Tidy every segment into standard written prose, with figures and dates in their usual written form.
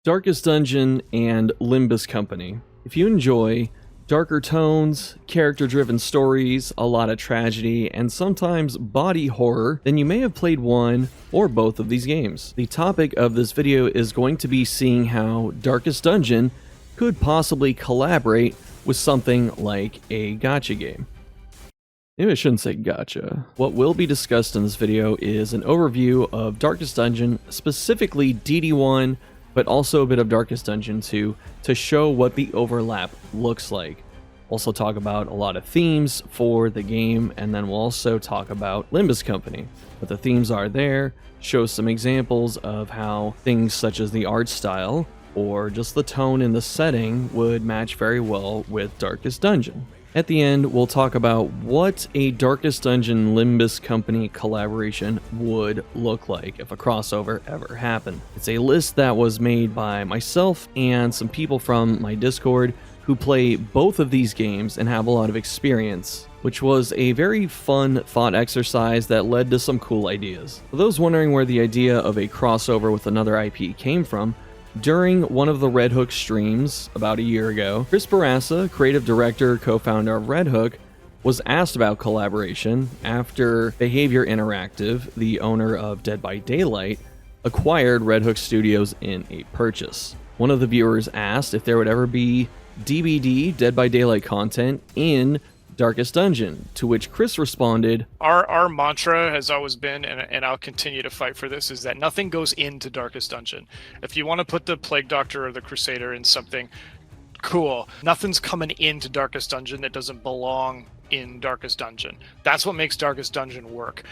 Darkest Dungeon and Limbus Company. If you enjoy darker tones, character-driven stories, a lot of tragedy, and sometimes body horror, then you may have played one or both of these games. The topic of this video is going to be seeing how Darkest Dungeon could possibly collaborate with something like a gacha game. Maybe I shouldn't say gacha. What will be discussed in this video is an overview of Darkest Dungeon, specifically DD1, but also a bit of Darkest Dungeon 2 to show what the overlap looks like. Also talk about a lot of themes for the game, and then we'll also talk about Limbus Company. What the themes are there, show some examples of how things such as the art style or just the tone in the setting would match very well with Darkest Dungeon. At the end, we'll talk about what a Darkest Dungeon Limbus Company collaboration would look like if a crossover ever happened. It's a list that was made by myself and some people from my Discord who play both of these games and have a lot of experience, which was a very fun thought exercise that led to some cool ideas. For those wondering where the idea of a crossover with another IP came from, during one of the Red Hook streams about a year ago, Chris Barassa, creative director, co-founder of Red Hook, was asked about collaboration after Behavior Interactive, the owner of Dead by Daylight, acquired Red Hook Studios in a purchase. One of the viewers asked if there would ever be DBD, Dead by Daylight content in Darkest Dungeon, to which Chris responded, Our mantra has always been, and I'll continue to fight for this, is that nothing goes into Darkest Dungeon. If you want to put the Plague Doctor or the Crusader in something, cool. Nothing's coming into Darkest Dungeon that doesn't belong in Darkest Dungeon. That's what makes Darkest Dungeon work.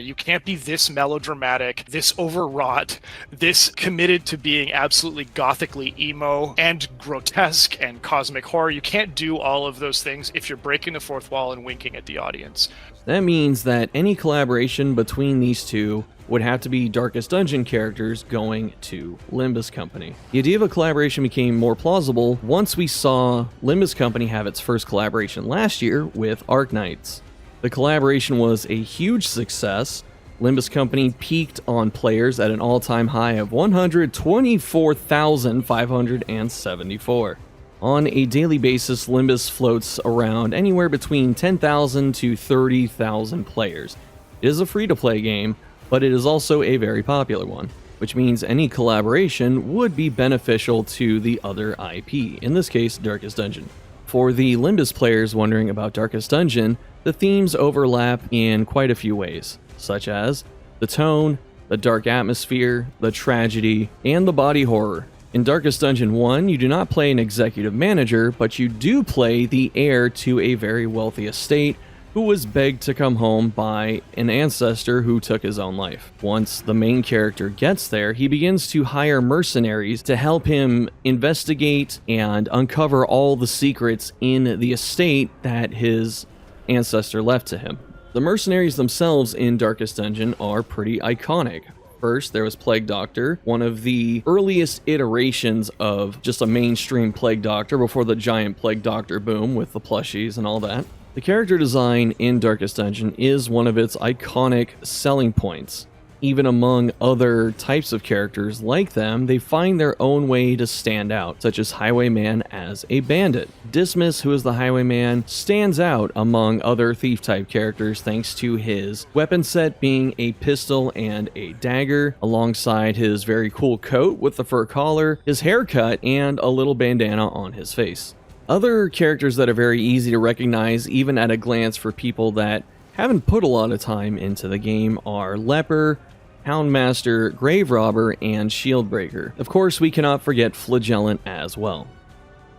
You can't be this melodramatic, this overwrought, this committed to being absolutely gothically emo and grotesque and cosmic horror. You can't do all of those things if you're breaking the fourth wall and winking at the audience. That means that any collaboration between these two would have to be Darkest Dungeon characters going to Limbus Company. The idea of a collaboration became more plausible once we saw Limbus Company have its first collaboration last year with Arknights. The collaboration was a huge success. Limbus Company peaked on players at an all-time high of 124,574. On a daily basis, Limbus floats around anywhere between 10,000 to 30,000 players. It is a free-to-play game, but it is also a very popular one, which means any collaboration would be beneficial to the other IP, in this case, Darkest Dungeon. For the Limbus players wondering about Darkest Dungeon, the themes overlap in quite a few ways, such as the tone, the dark atmosphere, the tragedy, and the body horror. In Darkest Dungeon 1, you do not play an executive manager, but you do play the heir to a very wealthy estate who was begged to come home by an ancestor who took his own life. Once the main character gets there, he begins to hire mercenaries to help him investigate and uncover all the secrets in the estate that his ancestor left to him. The mercenaries themselves in Darkest Dungeon are pretty iconic. First, there was Plague Doctor, one of the earliest iterations of just a mainstream Plague Doctor before the giant Plague Doctor boom with the plushies and all that. The character design in Darkest Dungeon is one of its iconic selling points. Even among other types of characters like them, they find their own way to stand out, such as Highwayman as a bandit. Dismas, who is the Highwayman, stands out among other thief-type characters thanks to his weapon set being a pistol and a dagger, alongside his very cool coat with the fur collar, his haircut, and a little bandana on his face. Other characters that are very easy to recognize even at a glance for people that haven't put a lot of time into the game are Leper, Houndmaster, Grave Robber, and Shieldbreaker. Of course, we cannot forget Flagellant as well.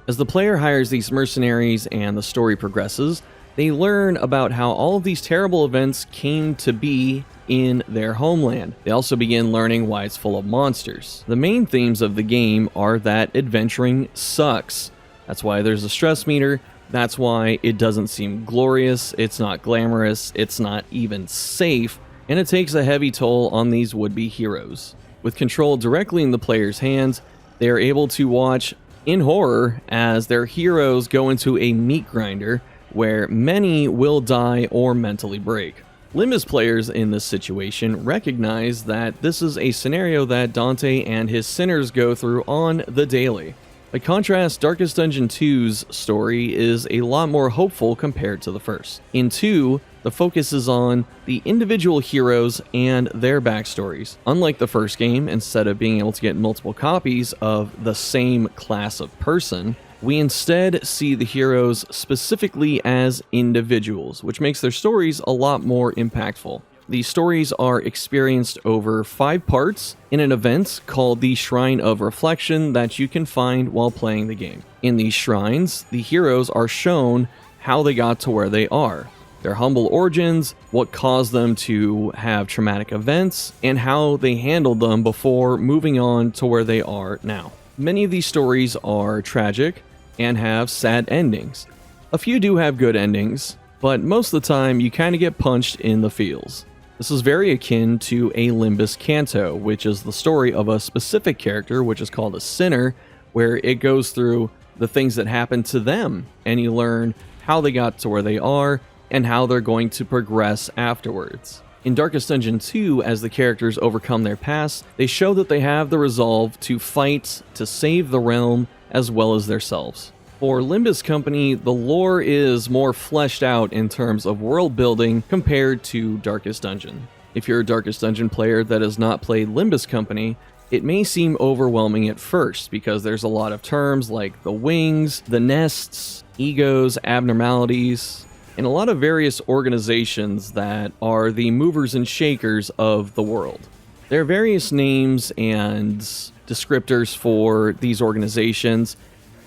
As the player hires these mercenaries and the story progresses, they learn about how all of these terrible events came to be in their homeland. They also begin learning why it's full of monsters. The main themes of the game are that adventuring sucks. That's why there's a stress meter. That's why it doesn't seem glorious, it's not glamorous, it's not even safe, and it takes a heavy toll on these would-be heroes. With control directly in the player's hands, they are able to watch in horror as their heroes go into a meat grinder where many will die or mentally break. Limbus players in this situation recognize that this is a scenario that Dante and his sinners go through on the daily. By contrast, Darkest Dungeon 2's story is a lot more hopeful compared to the first. In 2, the focus is on the individual heroes and their backstories. Unlike the first game, instead of being able to get multiple copies of the same class of person, we instead see the heroes specifically as individuals, which makes their stories a lot more impactful. These stories are experienced over 5 parts in an event called the Shrine of Reflection that you can find while playing the game. In these shrines, the heroes are shown how they got to where they are, their humble origins, what caused them to have traumatic events, and how they handled them before moving on to where they are now. Many of these stories are tragic and have sad endings. A few do have good endings, but most of the time you kind of get punched in the feels. This is very akin to a Limbus Canto, which is the story of a specific character, which is called a sinner, where it goes through the things that happened to them, and you learn how they got to where they are, and how they're going to progress afterwards. In Darkest Dungeon 2, as the characters overcome their past, they show that they have the resolve to fight to save the realm as well as themselves. For Limbus Company, the lore is more fleshed out in terms of world building compared to Darkest Dungeon. If you're a Darkest Dungeon player that has not played Limbus Company, it may seem overwhelming at first because there's a lot of terms like the wings, the nests, E.G.Os, abnormalities, and a lot of various organizations that are the movers and shakers of the world. There are various names and descriptors for these organizations.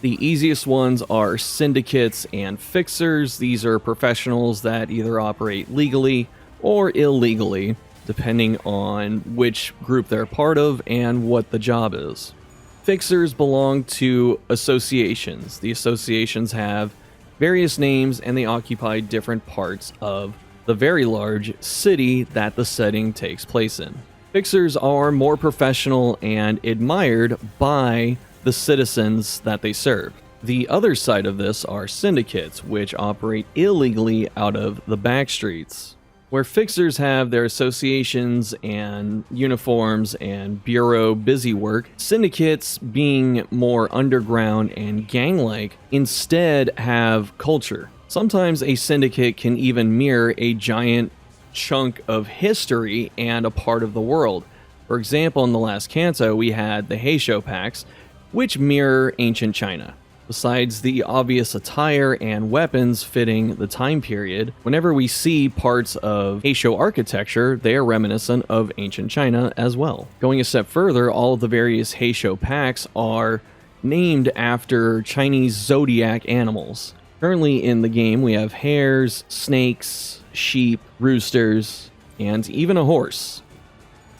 The easiest ones are syndicates and fixers. These are professionals that either operate legally or illegally, depending on which group they're part of and what the job is. Fixers belong to associations. The associations have various names and they occupy different parts of the very large city that the setting takes place in. Fixers are more professional and admired by the citizens that they serve. The other side of this are syndicates, which operate illegally out of the back streets, where fixers have their associations and uniforms and bureau busy work. Syndicates, being more underground and gang-like, instead have culture. Sometimes a syndicate can even mirror a giant chunk of history and a part of the world. For example, in the last Canto, we had the E.G.O packs, which mirror ancient China. Besides the obvious attire and weapons fitting the time period, whenever we see parts of E.G.O architecture, they are reminiscent of ancient China as well. Going a step further, all of the various E.G.O packs are named after Chinese zodiac animals. Currently in the game, we have hares, snakes, sheep, roosters, and even a horse.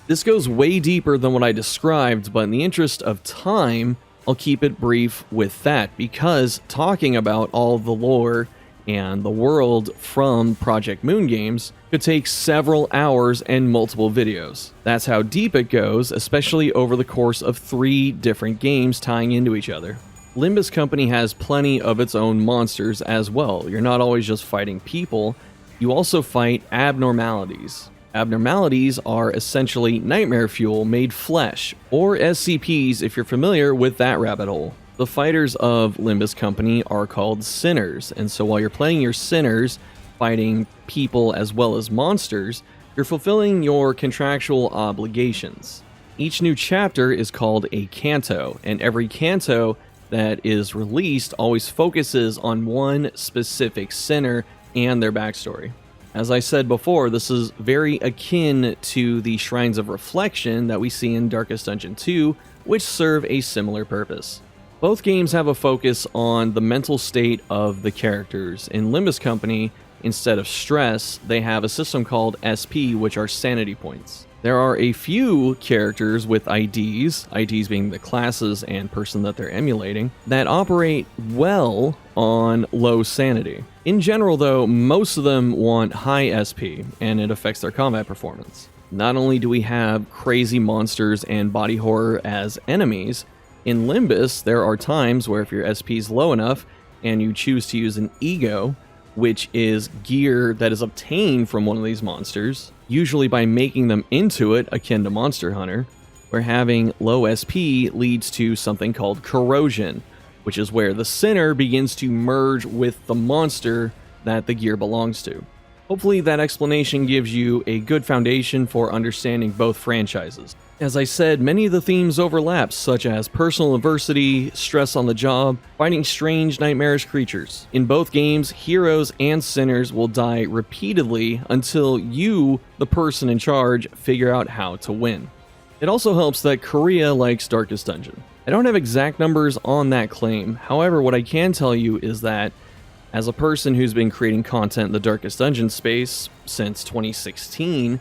This goes way deeper than what I described, but in the interest of time, I'll keep it brief with that, because talking about all the lore and the world from Project Moon games could take several hours and multiple videos. That's how deep it goes, especially over the course of 3 different games tying into each other. Limbus Company has plenty of its own monsters as well. You're not always just fighting people, you also fight abnormalities. Abnormalities are essentially nightmare fuel made flesh, or SCPs if you're familiar with that rabbit hole. The fighters of Limbus Company are called sinners, and so while you're playing your sinners, fighting people as well as monsters, you're fulfilling your contractual obligations. Each new chapter is called a canto, and every canto that is released always focuses on one specific sinner and their backstory. As I said before, this is very akin to the Shrines of Reflection that we see in Darkest Dungeon 2, which serve a similar purpose. Both games have a focus on the mental state of the characters. In Limbus Company, instead of stress, they have a system called SP, which are sanity points. There are a few characters with IDs being the classes and person that they're emulating, that operate well on low sanity. In general, though, most of them want high SP, and it affects their combat performance. Not only do we have crazy monsters and body horror as enemies, in Limbus, there are times where if your SP is low enough and you choose to use an E.G.O, which is gear that is obtained from one of these monsters, usually by making them into it, akin to Monster Hunter, where having low SP leads to something called corrosion, which is where the sinner begins to merge with the monster that the gear belongs to. Hopefully that explanation gives you a good foundation for understanding both franchises. As I said, many of the themes overlap, such as personal adversity, stress on the job, fighting strange, nightmarish creatures. In both games, heroes and sinners will die repeatedly until you, the person in charge, figure out how to win. It also helps that Korea likes Darkest Dungeon. I don't have exact numbers on that claim, however, what I can tell you is that as a person who's been creating content in the Darkest Dungeon space since 2016,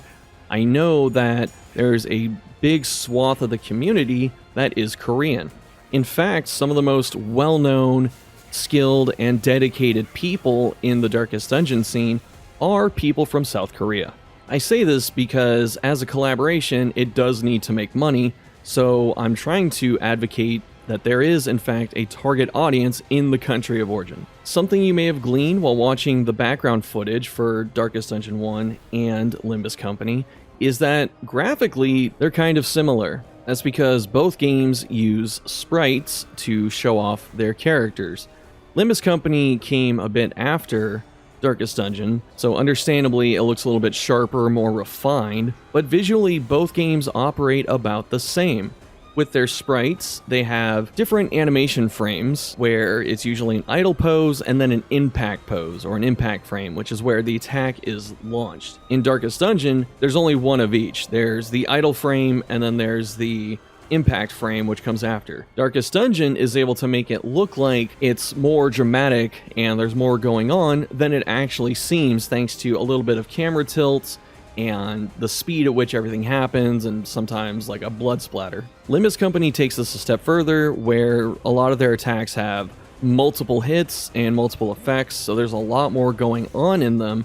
I know that there's a big swath of the community that is Korean. In fact, some of the most well-known, skilled, and dedicated people in the Darkest Dungeon scene are people from South Korea. I say this because as a collaboration, it does need to make money, so I'm trying to advocate that there is, in fact, a target audience in the country of origin. Something you may have gleaned while watching the background footage for Darkest Dungeon 1 and Limbus Company is that graphically, they're kind of similar. That's because both games use sprites to show off their characters. Limbus Company came a bit after Darkest Dungeon, so understandably it looks a little bit sharper, more refined, but visually both games operate about the same. With their sprites, they have different animation frames where it's usually an idle pose and then an impact pose or an impact frame, which is where the attack is launched. In Darkest Dungeon, there's only one of each. There's the idle frame and then there's the impact frame, which comes after. Darkest Dungeon is able to make it look like it's more dramatic and there's more going on than it actually seems, thanks to a little bit of camera tilts and the speed at which everything happens, and sometimes like a blood splatter. Limbus Company takes this a step further, where a lot of their attacks have multiple hits and multiple effects, so there's a lot more going on in them,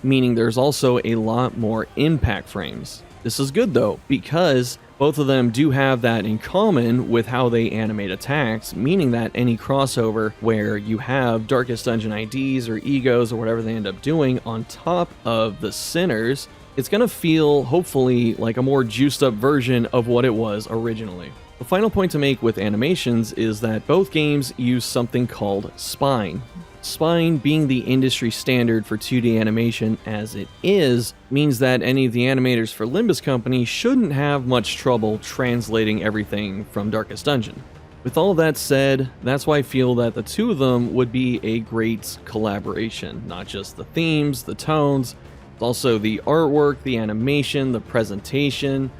meaning there's also a lot more impact frames. This is good though, because both of them do have that in common with how they animate attacks, meaning that any crossover where you have Darkest Dungeon IDs or E.G.Os or whatever they end up doing on top of the sinners, it's going to feel, hopefully, like a more juiced up version of what it was originally. The final point to make with animations is that both games use something called spine. Spine, being the industry standard for 2D animation as it is, means that any of the animators for Limbus Company shouldn't have much trouble translating everything from Darkest Dungeon. With all that said, that's why I feel that the two of them would be a great collaboration. Not just the themes, the tones, also the artwork, the animation, the presentation,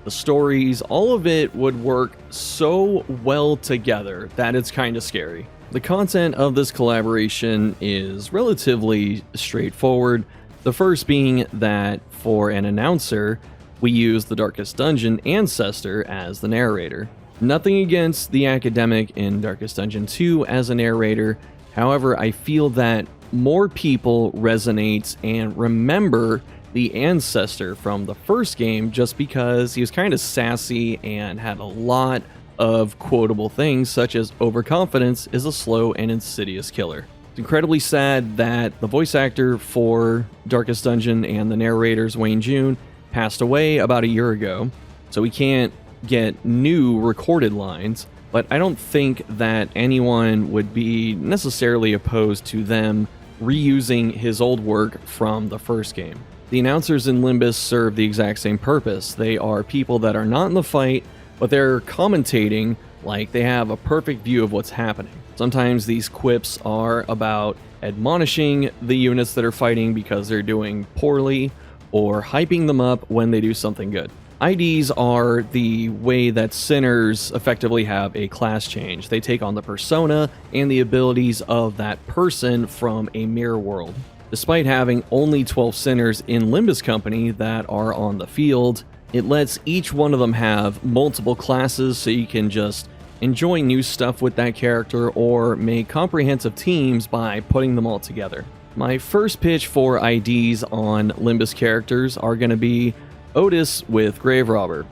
the stories, all of it would work so well together that it's kind of scary. The content of this collaboration is relatively straightforward, the first being that for an announcer, we use the Darkest Dungeon ancestor as the narrator. Nothing against the academic in Darkest Dungeon 2 as a narrator, however, I feel that more people resonate and remember the ancestor from the first game just because he was kind of sassy and had a lot of quotable things such as overconfidence is a slow and insidious killer. It's incredibly sad that the voice actor for Darkest Dungeon and the narrators Wayne June passed away about a year ago, so we can't get new recorded lines, but I don't think that anyone would be necessarily opposed to them reusing his old work from the first game. The announcers in Limbus serve the exact same purpose. They are people that are not in the fight, but they're commentating like they have a perfect view of what's happening. Sometimes these quips are about admonishing the units that are fighting because they're doing poorly, or hyping them up when they do something good. IDs are the way that sinners effectively have a class change. They take on the persona and the abilities of that person from a mirror world. Despite having only 12 sinners in Limbus Company that are on the field, it lets each one of them have multiple classes so you can just enjoy new stuff with that character or make comprehensive teams by putting them all together. My first pitch for IDs on Limbus characters are going to be Otis with Grave Robber.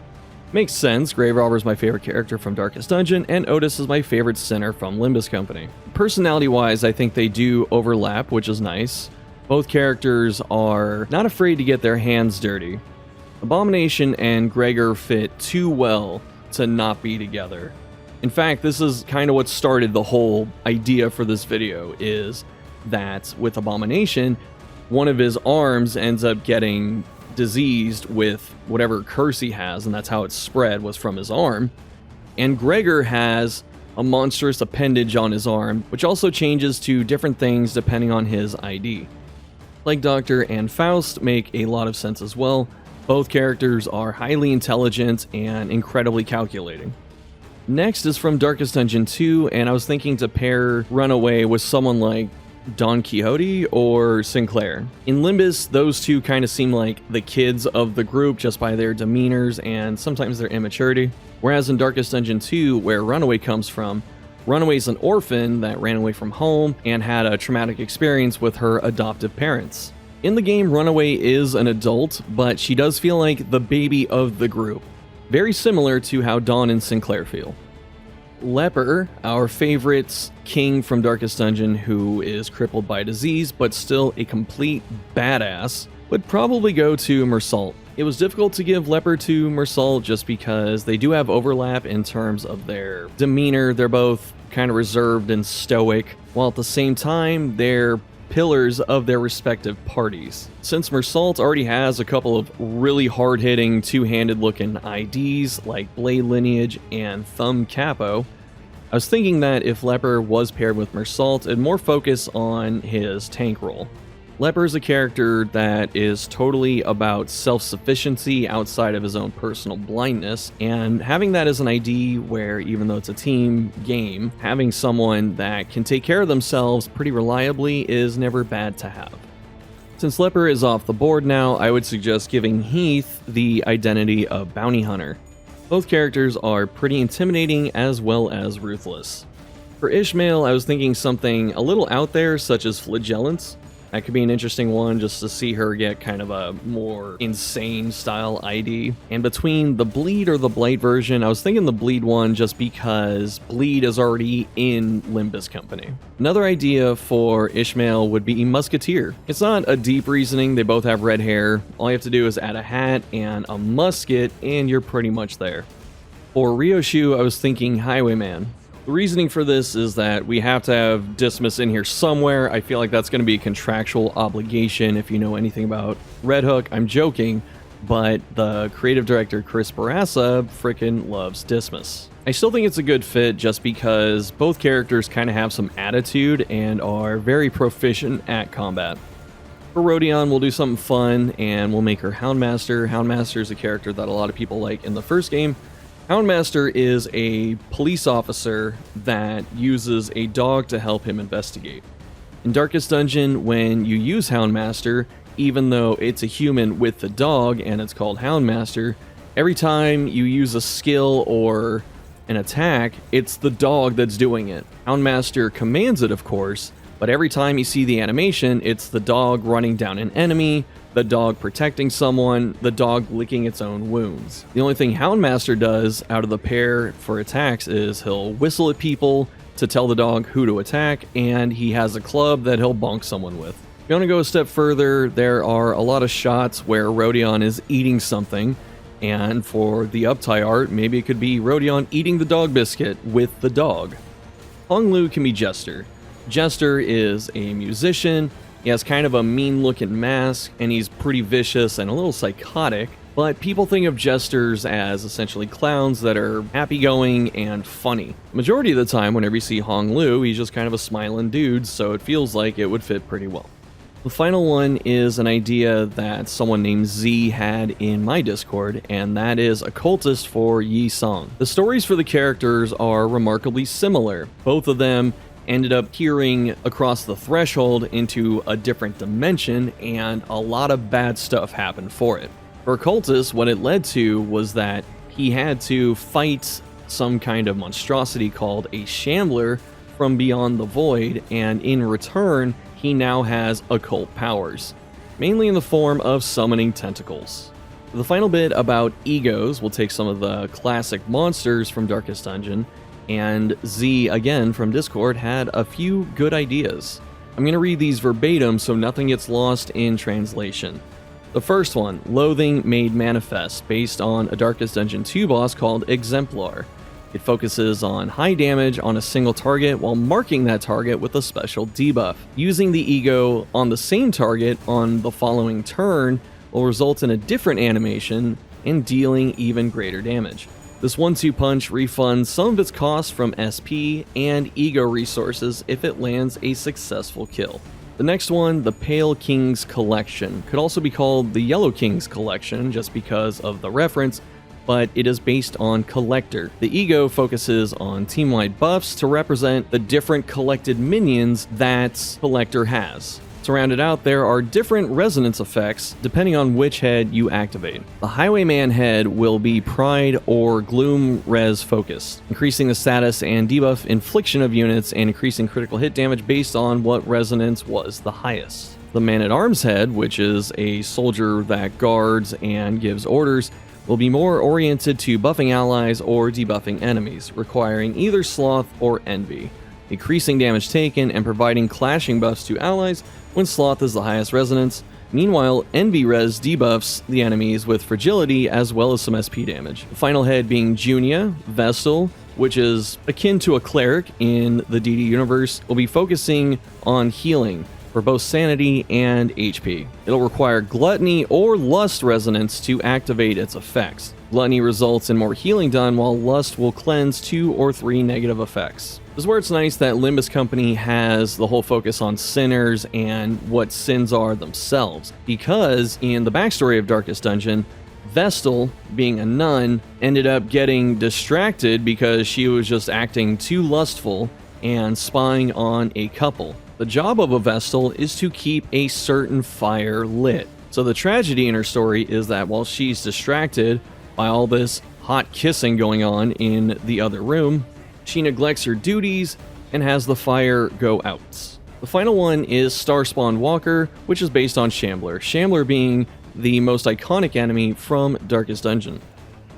Makes sense, Grave Robber is my favorite character from Darkest Dungeon, and Otis is my favorite sinner from Limbus Company. Personality-wise, I think they do overlap, which is nice. Both characters are not afraid to get their hands dirty. Abomination and Gregor fit too well to not be together. In fact, this is kind of what started the whole idea for this video, is that with Abomination, one of his arms ends up getting diseased with whatever curse he has, and that's how it spread, was from his arm. And Gregor has a monstrous appendage on his arm, which also changes to different things depending on his ID. Plague Doctor and Faust make a lot of sense as well. Both characters are highly intelligent and incredibly calculating. Next is from Darkest Dungeon 2, and I was thinking to pair Runaway with someone like Don Quixote or Sinclair. In Limbus, those two kind of seem like the kids of the group just by their demeanors and sometimes their immaturity. Whereas in Darkest Dungeon 2, where Runaway comes from, Runaway's an orphan that ran away from home and had a traumatic experience with her adoptive parents. In the game, Runaway is an adult, but she does feel like the baby of the group. Very similar to how Dawn and Sinclair feel. Leper, our favorite king from Darkest Dungeon who is crippled by disease but still a complete badass, would probably go to Mersault. It was difficult to give Leper to Mersault just because they do have overlap in terms of their demeanor. They're both kind of reserved and stoic, while at the same time they're pillars of their respective parties. Since Mersault already has a couple of really hard-hitting, two-handed looking IDs like Blade Lineage and Thumb Capo, I was thinking that if Leper was paired with Mersault, it'd more focus on his tank role. Leper is a character that is totally about self-sufficiency outside of his own personal blindness, and having that as an ID where, even though it's a team game, having someone that can take care of themselves pretty reliably is never bad to have. Since Leper is off the board now, I would suggest giving Heath the identity of Bounty Hunter. Both characters are pretty intimidating as well as ruthless. For Ishmael, I was thinking something a little out there, such as Flagellants. That could be an interesting one, just to see her get kind of a more insane style ID. And between the Bleed or the Blight version, I was thinking the Bleed one just because Bleed is already in Limbus Company. Another idea for Ishmael would be Musketeer. It's not a deep reasoning, they both have red hair. All you have to do is add a hat and a musket and you're pretty much there. For Ryoshu, I was thinking Highwayman. The reasoning for this is that we have to have Dismas in here somewhere. I feel like that's going to be a contractual obligation if you know anything about Red Hook. I'm joking, but the creative director Chris Barassa frickin' loves Dismas. I still think it's a good fit just because both characters kind of have some attitude and are very proficient at combat. For Rodion, we'll do something fun and we'll make her Houndmaster. Houndmaster is a character that a lot of people like in the first game. Houndmaster is a police officer that uses a dog to help him investigate. In Darkest Dungeon, when you use Houndmaster, even though it's a human with the dog and it's called Houndmaster, every time you use a skill or an attack, it's the dog that's doing it. Houndmaster commands it, of course, but every time you see the animation, it's the dog running down an enemy, the dog protecting someone, the dog licking its own wounds. The only thing Houndmaster does out of the pair for attacks is he'll whistle at people to tell the dog who to attack, and he has a club that he'll bonk someone with. If you want to go a step further, there are a lot of shots where Rodion is eating something, and for the uptie art, maybe it could be Rodion eating the dog biscuit with the dog. Hong Lu can be Jester. Jester is a musician. He has kind of a mean-looking mask, and he's pretty vicious and a little psychotic, but people think of jesters as essentially clowns that are happy-going and funny. Majority of the time, whenever you see Hong Lu, he's just kind of a smiling dude, so it feels like it would fit pretty well. The final one is an idea that someone named Z had in my Discord, and that is a cultist for Yi Song. The stories for the characters are remarkably similar. Both of them ended up peering across the threshold into a different dimension, and a lot of bad stuff happened for it. For Cultist, what it led to was that he had to fight some kind of monstrosity called a Shambler from beyond the void, and in return, he now has occult powers, mainly in the form of summoning tentacles. The final bit about E.G.Os, we'll take some of the classic monsters from Darkest Dungeon, and Z, again from Discord, had a few good ideas. I'm going to read these verbatim so nothing gets lost in translation. The first one, Loathing Made Manifest, based on a Darkest Dungeon 2 boss called Exemplar. It focuses on high damage on a single target while marking that target with a special debuff. Using the E.G.O on the same target on the following turn will result in a different animation and dealing even greater damage. This 1-2 punch refunds some of its costs from SP and E.G.O resources if it lands a successful kill. The next one, the Pale King's Collection, could also be called the Yellow King's Collection just because of the reference, but it is based on Collector. The E.G.O focuses on team-wide buffs to represent the different collected minions that Collector has. To round it out, there are different resonance effects depending on which head you activate. The Highwayman head will be Pride or Gloom res focused, increasing the status and debuff infliction of units and increasing critical hit damage based on what resonance was the highest. The Man-at-Arms head, which is a soldier that guards and gives orders, will be more oriented to buffing allies or debuffing enemies, requiring either Sloth or Envy, increasing damage taken and providing clashing buffs to allies when Sloth is the highest resonance. Meanwhile, Envy res debuffs the enemies with fragility as well as some SP damage. The final head being Junia, Vestal, which is akin to a cleric in the DD universe, will be focusing on healing for both sanity and HP. It'll require Gluttony or Lust resonance to activate its effects. Gluttony results in more healing done, while Lust will cleanse 2 or 3 negative effects. This is where it's nice that Limbus Company has the whole focus on sinners and what sins are themselves, because in the backstory of Darkest Dungeon, Vestal, being a nun, ended up getting distracted because she was just acting too lustful and spying on a couple. The job of a Vestal is to keep a certain fire lit. So the tragedy in her story is that while she's distracted by all this hot kissing going on in the other room, she neglects her duties and has the fire go out. The final one is Starspawn Walker, which is based on Shambler. Shambler being the most iconic enemy from Darkest Dungeon.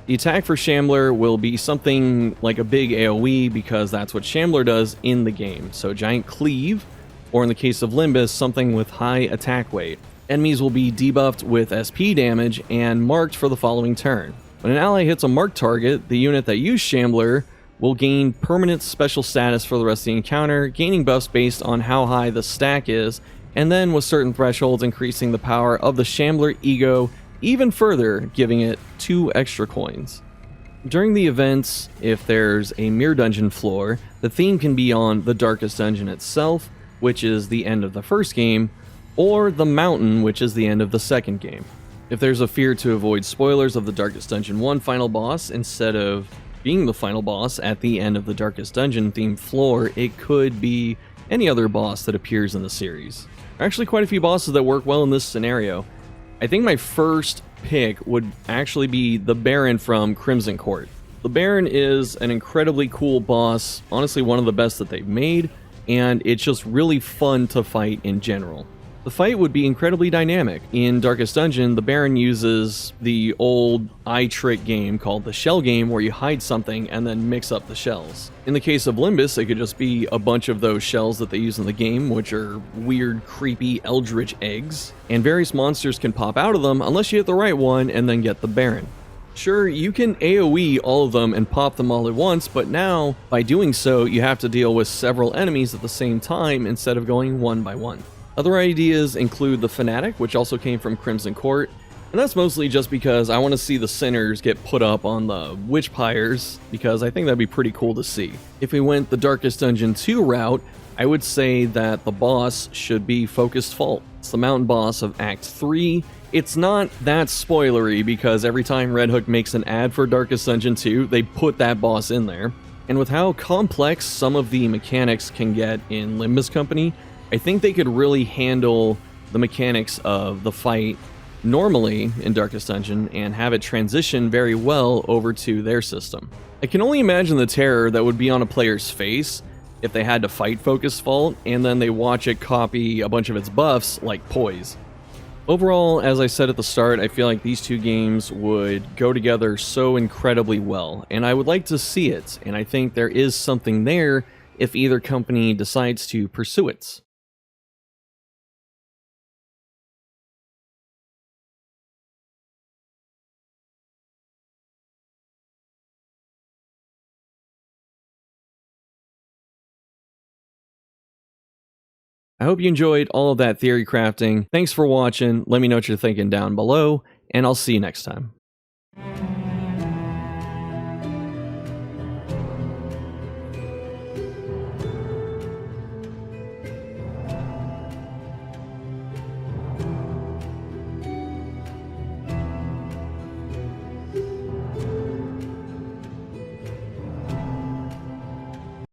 The attack for Shambler will be something like a big AoE because that's what Shambler does in the game. So Giant Cleave, or in the case of Limbus, something with high attack weight. Enemies will be debuffed with SP damage and marked for the following turn. When an ally hits a marked target, the unit that used Shambler will gain permanent special status for the rest of the encounter, gaining buffs based on how high the stack is, and then with certain thresholds increasing the power of the Shambler E.G.O even further, giving it 2 extra coins. During the events, if there's a mirror dungeon floor, the theme can be on the Darkest Dungeon itself, which is the end of the first game, or the mountain, which is the end of the second game. If there's a fear to avoid spoilers of the Darkest Dungeon 1 final boss, instead of being the final boss at the end of the Darkest Dungeon themed floor, it could be any other boss that appears in the series. There are actually quite a few bosses that work well in this scenario. I think my first pick would actually be the Baron from Crimson Court. The Baron is an incredibly cool boss, honestly one of the best that they've made, and it's just really fun to fight in general. The fight would be incredibly dynamic. In Darkest Dungeon, the Baron uses the old eye trick game called the shell game, where you hide something and then mix up the shells. In the case of Limbus, it could just be a bunch of those shells that they use in the game, which are weird, creepy, eldritch eggs, and various monsters can pop out of them unless you hit the right one and then get the Baron. Sure, you can AoE all of them and pop them all at once, but now, by doing so, you have to deal with several enemies at the same time instead of going one by one. Other ideas include the Fanatic, which also came from Crimson Court, and that's mostly just because I want to see the sinners get put up on the witch pyres, because I think that'd be pretty cool to see. If we went the Darkest Dungeon 2 route, I would say that the boss should be Focused Fault. It's the mountain boss of Act 3. It's not that spoilery, because every time Red Hook makes an ad for Darkest Dungeon 2, they put that boss in there. And with how complex some of the mechanics can get in Limbus Company, I think they could really handle the mechanics of the fight normally in Darkest Dungeon and have it transition very well over to their system. I can only imagine the terror that would be on a player's face if they had to fight Focus Fault and then they watch it copy a bunch of its buffs like Poise. Overall, as I said at the start, I feel like these two games would go together so incredibly well, and I would like to see it, and I think there is something there if either company decides to pursue it. I hope you enjoyed all of that theory crafting. Thanks for watching. Let me know what you're thinking down below, and I'll see you next time.